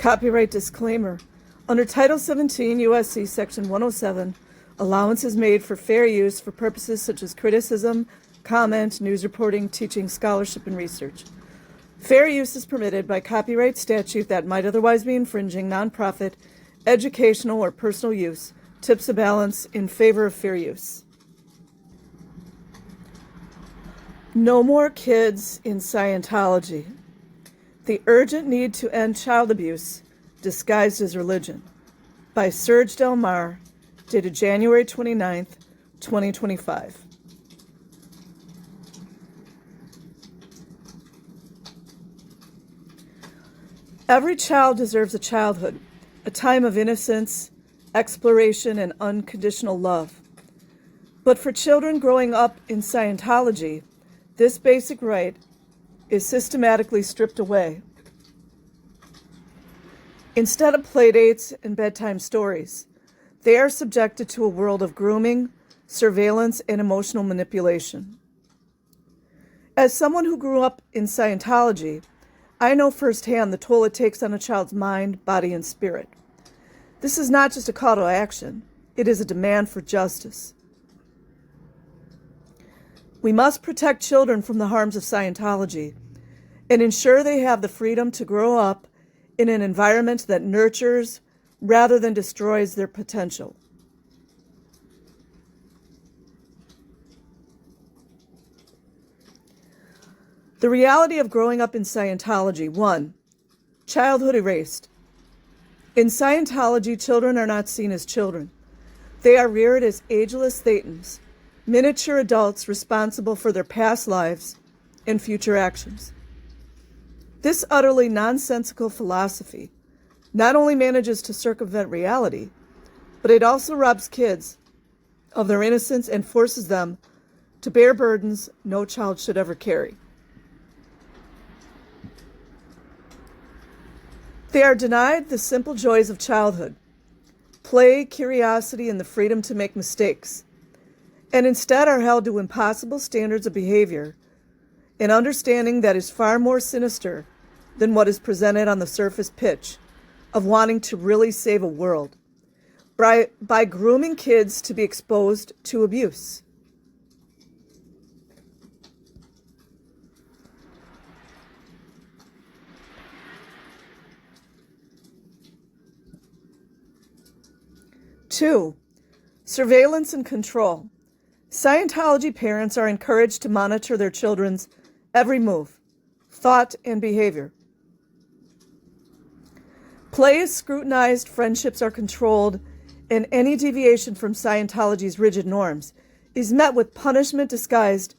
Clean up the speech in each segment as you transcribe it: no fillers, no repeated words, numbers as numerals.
Copyright disclaimer. Under Title 17 U.S.C. Section 107, allowance is made for fair use for purposes such as criticism, comment, news reporting, teaching, scholarship, and research. Fair use is permitted by copyright statute that might otherwise be infringing nonprofit, educational, or personal use, tips a balance in favor of fair use. No more kids in Scientology. The Urgent Need to End Child Abuse Disguised as Religion by Serge Del Mar, dated January 29th, 2025. Every child deserves a childhood, a time of innocence, exploration, and unconditional love. But for children growing up in Scientology, this basic right is systematically stripped away. Instead of playdates and bedtime stories, they are subjected to a world of grooming, surveillance, and emotional manipulation. As someone who grew up in Scientology, I know firsthand the toll it takes on a child's mind, body, and spirit. This is not just a call to action, it is a demand for justice. We must protect children from the harms of Scientology and ensure they have the freedom to grow up in an environment that nurtures rather than destroys their potential. The reality of growing up in Scientology. 1. Childhood erased. In Scientology, children are not seen as children. They are reared as ageless thetans, miniature adults responsible for their past lives and future actions. This utterly nonsensical philosophy not only manages to circumvent reality, but it also robs kids of their innocence and forces them to bear burdens no child should ever carry. They are denied the simple joys of childhood, play, curiosity, and the freedom to make mistakes, and instead are held to impossible standards of behavior, an understanding that is far more sinister than what is presented on the surface pitch of wanting to really save a world by grooming kids to be exposed to abuse. Two, surveillance and control. Scientology parents are encouraged to monitor their children's every move, thought, and behavior. Play is scrutinized, friendships are controlled, and any deviation from Scientology's rigid norms is met with punishment disguised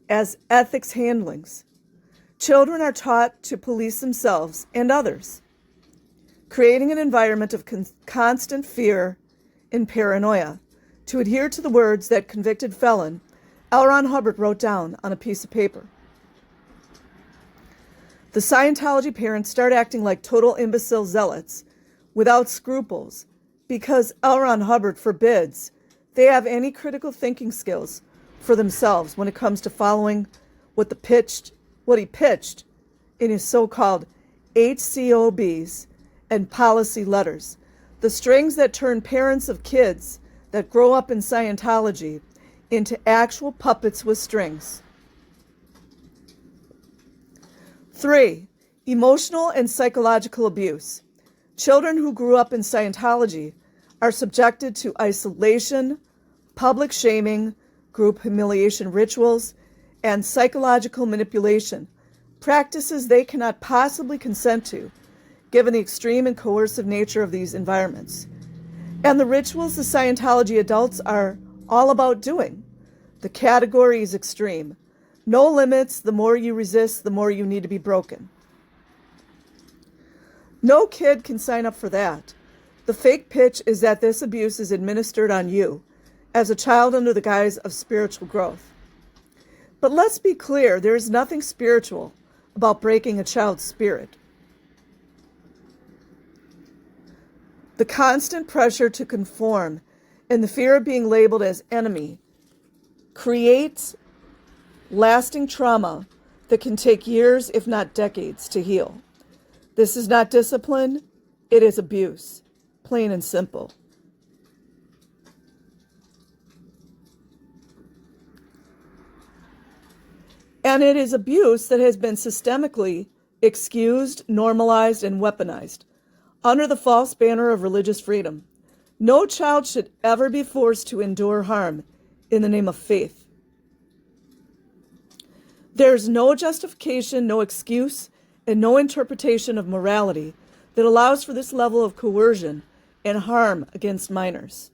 as ethics handlings. Children are taught to police themselves and others, creating an environment of constant fear and paranoia, to adhere to the words that convicted felon L. Ron Hubbard wrote down on a piece of paper. The Scientology parents start acting like total imbecile zealots without scruples because L. Ron Hubbard forbids they have any critical thinking skills for themselves when it comes to following what he pitched in his so-called HCOBs and policy letters, the strings that turn parents of kids that grow up in Scientology into actual puppets with strings. 3. Emotional and psychological abuse. Children who grew up in Scientology are subjected to isolation, public shaming, group humiliation rituals, and psychological manipulation, practices they cannot possibly consent to, given the extreme and coercive nature of these environments. And the rituals the Scientology adults are all about doing. The category is extreme. No limits. The more you resist, the more you need to be broken. No kid can sign up for that. The fake pitch is that this abuse is administered on you as a child under the guise of spiritual growth. But let's be clear, there is nothing spiritual about breaking a child's spirit. The constant pressure to conform and the fear of being labeled as enemy creates lasting trauma that can take years, if not decades, to heal. This is not discipline, It is abuse, plain and simple. And it is abuse that has been systemically excused, normalized, and weaponized under the false banner of religious freedom. No child should ever be forced to endure harm in the name of faith. There is no justification, no excuse, and no interpretation of morality that allows for this level of coercion and harm against minors.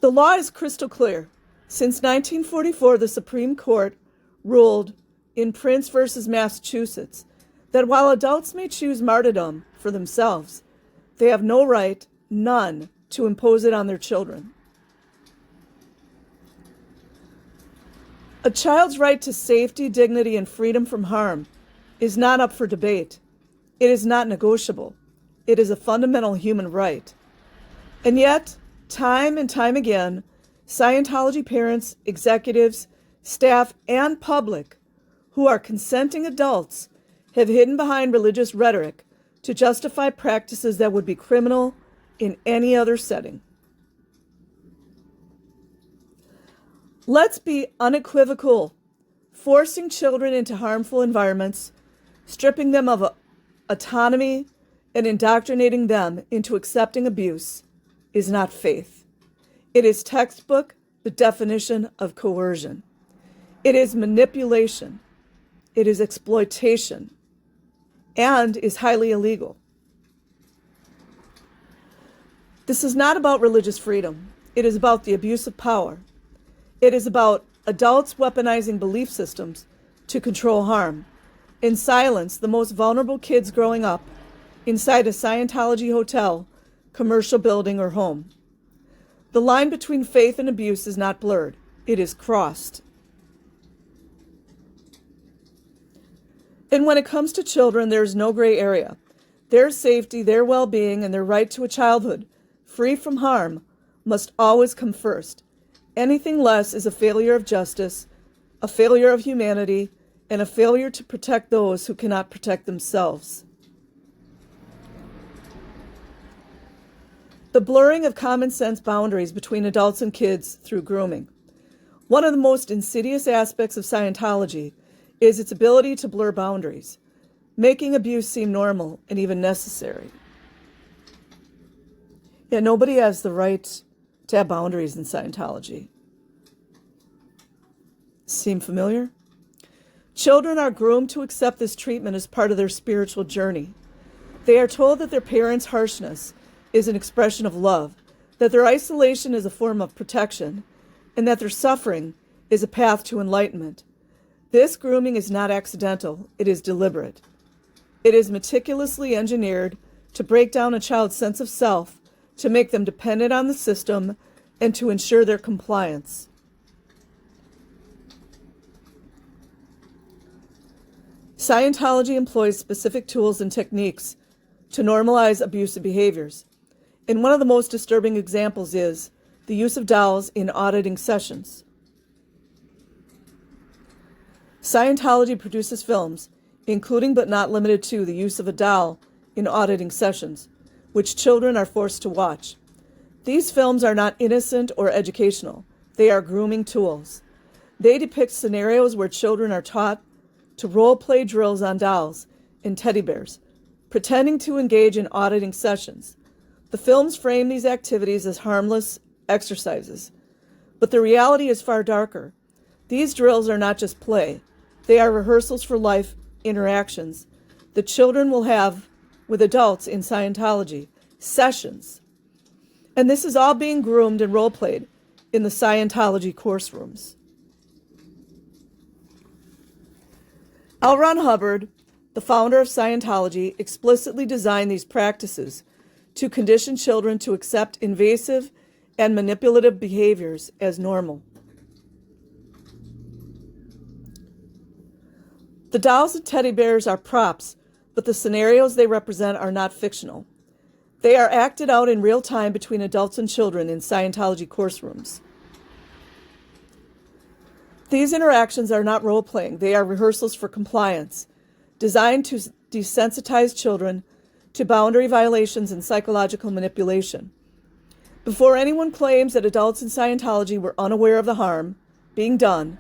The law is crystal clear. Since 1944, the Supreme Court ruled in Prince versus Massachusetts that while adults may choose martyrdom for themselves, they have no right, none, to impose it on their children. A child's right to safety, dignity, and freedom from harm is not up for debate. It is not negotiable. It is a fundamental human right. And yet, time and time again, Scientology parents, executives, staff, and public who are consenting adults have hidden behind religious rhetoric to justify practices that would be criminal in any other setting. Let's be unequivocal. Forcing children into harmful environments, stripping them of autonomy, and indoctrinating them into accepting abuse is not faith. It is textbook the definition of coercion. It is manipulation. It is exploitation, and is highly illegal. This is not about religious freedom. It is about the abuse of power. It is about adults weaponizing belief systems to control harm and silence the most vulnerable kids growing up inside a Scientology hotel, commercial building, or home. The line between faith and abuse is not blurred. It is crossed. And when it comes to children, there is no gray area. Their safety, their well-being, and their right to a childhood free from harm must always come first. Anything less is a failure of justice, a failure of humanity, and a failure to protect those who cannot protect themselves. The blurring of common sense boundaries between adults and kids through grooming. One of the most insidious aspects of Scientology is its ability to blur boundaries, making abuse seem normal and even necessary. Yet nobody has the right to have boundaries in Scientology. Seem familiar? Children are groomed to accept this treatment as part of their spiritual journey. They are told that their parents' harshness is an expression of love, that their isolation is a form of protection, and that their suffering is a path to enlightenment. This grooming is not accidental, it is deliberate. It is meticulously engineered to break down a child's sense of self, to make them dependent on the system, and to ensure their compliance. Scientology employs specific tools and techniques to normalize abusive behaviors. And one of the most disturbing examples is the use of dolls in auditing sessions. Scientology produces films, including but not limited to the use of a doll in auditing sessions, which children are forced to watch. These films are not innocent or educational. They are grooming tools. They depict scenarios where children are taught to role-play drills on dolls and teddy bears, pretending to engage in auditing sessions. The films frame these activities as harmless exercises, but the reality is far darker. These drills are not just play. They are rehearsals for life interactions the children will have with adults in Scientology, sessions. And this is all being groomed and role-played in the Scientology course rooms. L. Ron Hubbard, the founder of Scientology, explicitly designed these practices to condition children to accept invasive and manipulative behaviors as normal. The dolls and teddy bears are props, but the scenarios they represent are not fictional. They are acted out in real time between adults and children in Scientology course rooms. These interactions are not role-playing. They are rehearsals for compliance, designed to desensitize children to boundary violations and psychological manipulation. Before anyone claims that adults in Scientology were unaware of the harm being done,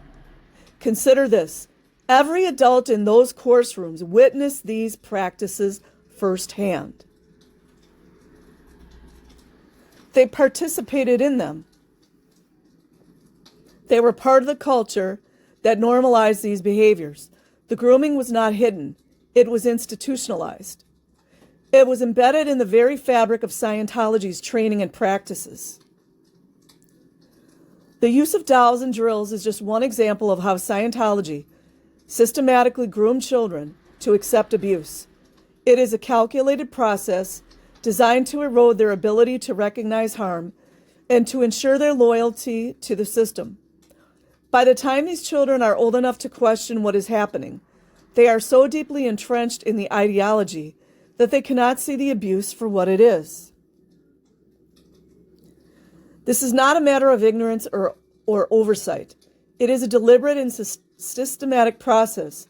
consider this. Every adult in those course rooms witnessed these practices firsthand. They participated in them. They were part of the culture that normalized these behaviors. The grooming was not hidden. It was institutionalized. It was embedded in the very fabric of Scientology's training and practices. The use of dolls and drills is just one example of how Scientology systematically groomed children to accept abuse. It is a calculated process designed to erode their ability to recognize harm and to ensure their loyalty to the system. By the time these children are old enough to question what is happening, they are so deeply entrenched in the ideology that they cannot see the abuse for what it is. This is not a matter of ignorance or oversight. It is a deliberate and systematic process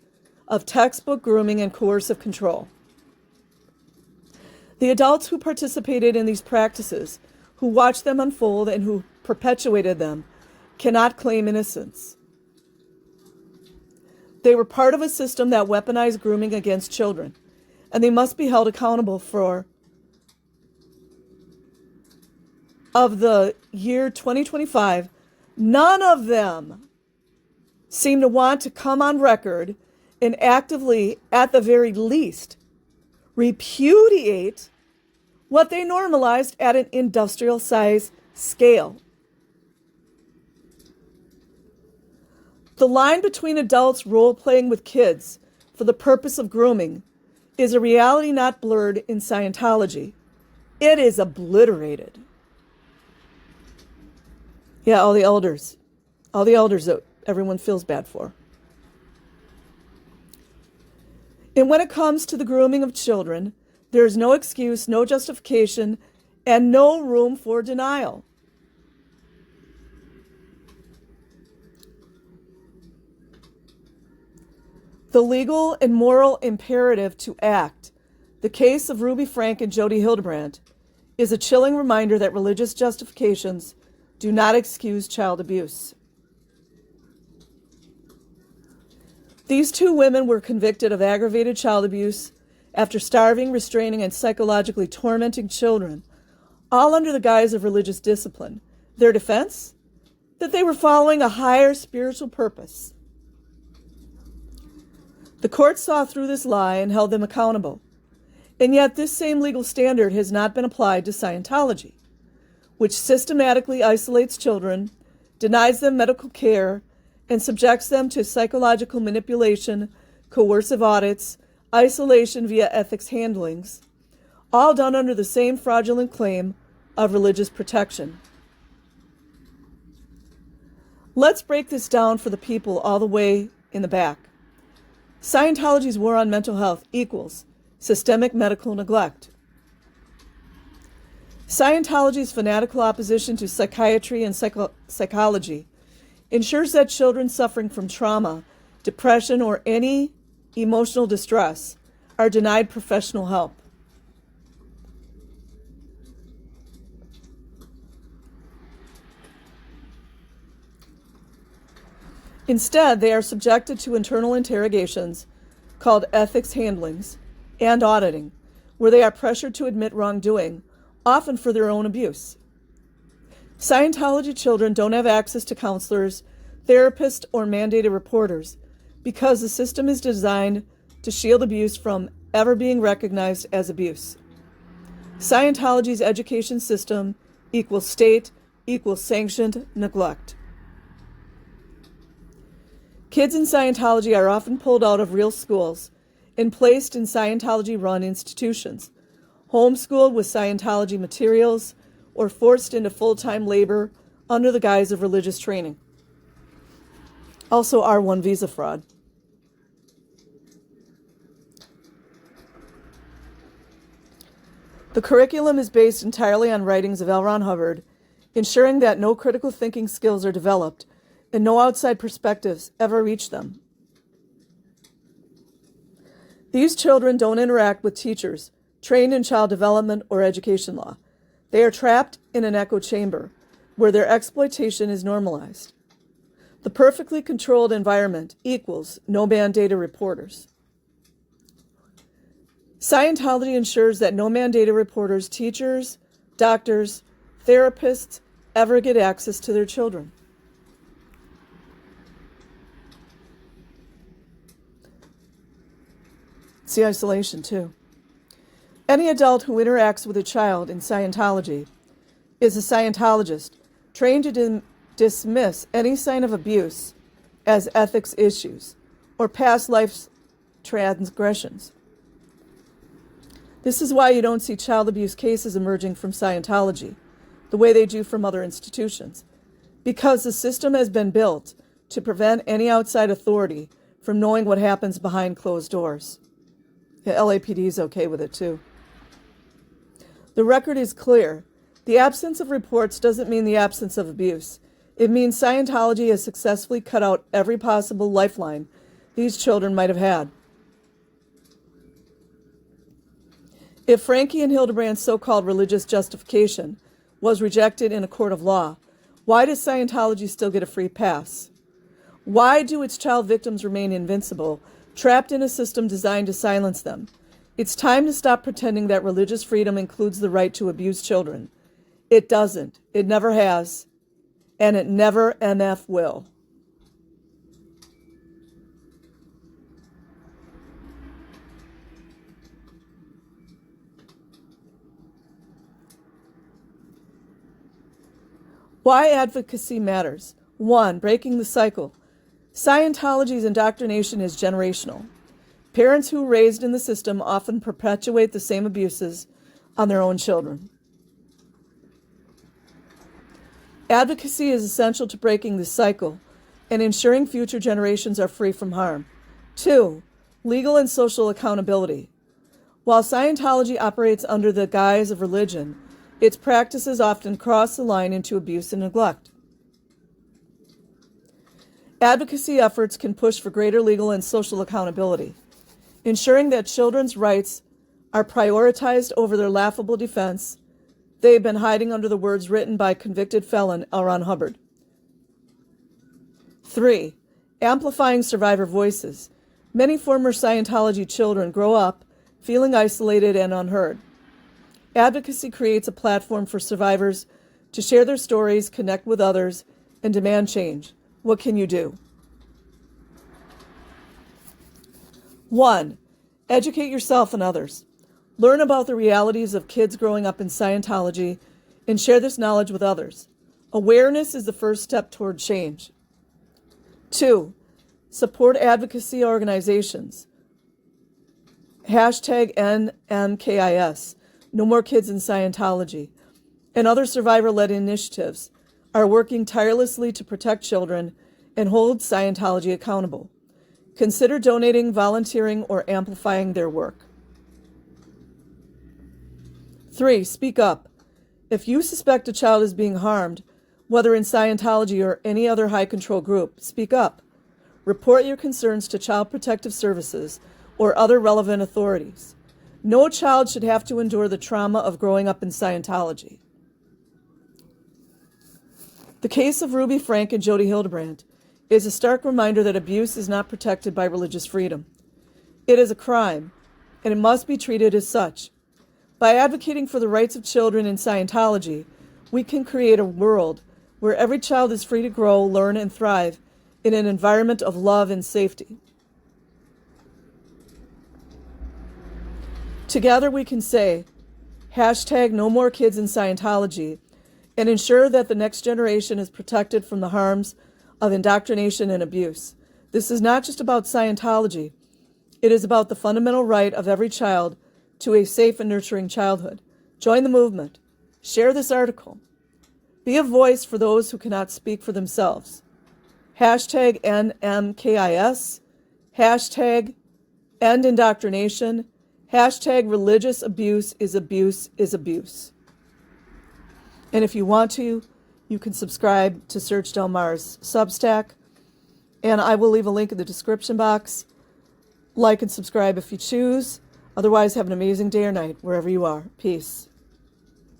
of textbook grooming and coercive control. The adults who participated in these practices, who watched them unfold and who perpetuated them, cannot claim innocence. They were part of a system that weaponized grooming against children, and they must be held accountable for. Of the year 2025, none of them seem to want to come on record and actively, at the very least, repudiate what they normalized at an industrial size scale. The line between adults role-playing with kids for the purpose of grooming is a reality not blurred in Scientology. It is obliterated. Yeah, all the elders that everyone feels bad for. And when it comes to the grooming of children, there is no excuse, no justification, and no room for denial. The legal and moral imperative to act, the case of Ruby Frank and Jody Hildebrandt, is a chilling reminder that religious justifications do not excuse child abuse. These two women were convicted of aggravated child abuse after starving, restraining, and psychologically tormenting children, all under the guise of religious discipline. Their defense? That they were following a higher spiritual purpose. The court saw through this lie and held them accountable. And yet this same legal standard has not been applied to Scientology, which systematically isolates children, denies them medical care, and subjects them to psychological manipulation, coercive audits, isolation via ethics handlings, all done under the same fraudulent claim of religious protection. Let's break this down for the people all the way in the back. Scientology's war on mental health equals systemic medical neglect. Scientology's fanatical opposition to psychiatry and psychology ensures that children suffering from trauma, depression, or any emotional distress are denied professional help. Instead, they are subjected to internal interrogations called ethics handlings and auditing, where they are pressured to admit wrongdoing, often for their own abuse. Scientology children don't have access to counselors, therapists, or mandated reporters because the system is designed to shield abuse from ever being recognized as abuse. Scientology's education system equals state equals sanctioned neglect. Kids in Scientology are often pulled out of real schools and placed in Scientology-run institutions, homeschooled with Scientology materials, or forced into full-time labor under the guise of religious training. Also R1 visa fraud. The curriculum is based entirely on writings of L. Ron Hubbard, ensuring that no critical thinking skills are developed and no outside perspectives ever reach them. These children don't interact with teachers trained in child development or education law. They are trapped in an echo chamber where their exploitation is normalized. The perfectly controlled environment equals no mandated reporters. Scientology ensures that no mandated reporters, teachers, doctors, therapists ever get access to their children. It's the isolation, too. Any adult who interacts with a child in Scientology is a Scientologist trained to dismiss any sign of abuse as ethics issues or past life transgressions. This is why you don't see child abuse cases emerging from Scientology the way they do from other institutions, because the system has been built to prevent any outside authority from knowing what happens behind closed doors. The LAPD is okay with it too. The record is clear. The absence of reports doesn't mean the absence of abuse. It means Scientology has successfully cut out every possible lifeline these children might have had. If Frankie and Hildebrand's so-called religious justification was rejected in a court of law, why does Scientology still get a free pass? Why do its child victims remain invincible, trapped in a system designed to silence them? It's time to stop pretending that religious freedom includes the right to abuse children. It doesn't. It never has. And it never MF will. Why advocacy matters. 1. Breaking the cycle. Scientology's indoctrination is generational. Parents who were raised in the system often perpetuate the same abuses on their own children. Advocacy is essential to breaking this cycle and ensuring future generations are free from harm. 2. Legal and social accountability. While Scientology operates under the guise of religion, its practices often cross the line into abuse and neglect. Advocacy efforts can push for greater legal and social accountability, ensuring that children's rights are prioritized over their laughable defense they have been hiding under the words written by convicted felon L. Ron Hubbard. 3. Amplifying survivor voices. Many former Scientology children grow up feeling isolated and unheard. Advocacy creates a platform for survivors to share their stories, connect with others, and demand change. What can you do? 1. Educate yourself and others. Learn about the realities of kids growing up in Scientology and share this knowledge with others. Awareness is the first step toward change. 2. Support advocacy organizations. #NMKIS. No More Kids in Scientology, and other survivor-led initiatives are working tirelessly to protect children and hold Scientology accountable. Consider donating, volunteering, or amplifying their work. 3. Speak up. If you suspect a child is being harmed, whether in Scientology or any other high-control group, speak up. Report your concerns to Child Protective Services or other relevant authorities. No child should have to endure the trauma of growing up in Scientology. The case of Ruby Frank and Jody Hildebrand is a stark reminder that abuse is not protected by religious freedom. It is a crime, and it must be treated as such. By advocating for the rights of children in Scientology, we can create a world where every child is free to grow, learn, and thrive in an environment of love and safety. Together we can say, #No More Kids in Scientology, and ensure that the next generation is protected from the harms of indoctrination and abuse. This is not just about Scientology. It is about the fundamental right of every child to a safe and nurturing childhood. Join the movement. Share this article. Be a voice for those who cannot speak for themselves. #NMKIS, #End Indoctrination, #Religious abuse is abuse is abuse. And if you want to, you can subscribe to Serge Delmar's Substack, and I will leave a link in the description box. Like and subscribe if you choose. Otherwise, have an amazing day or night wherever you are. Peace.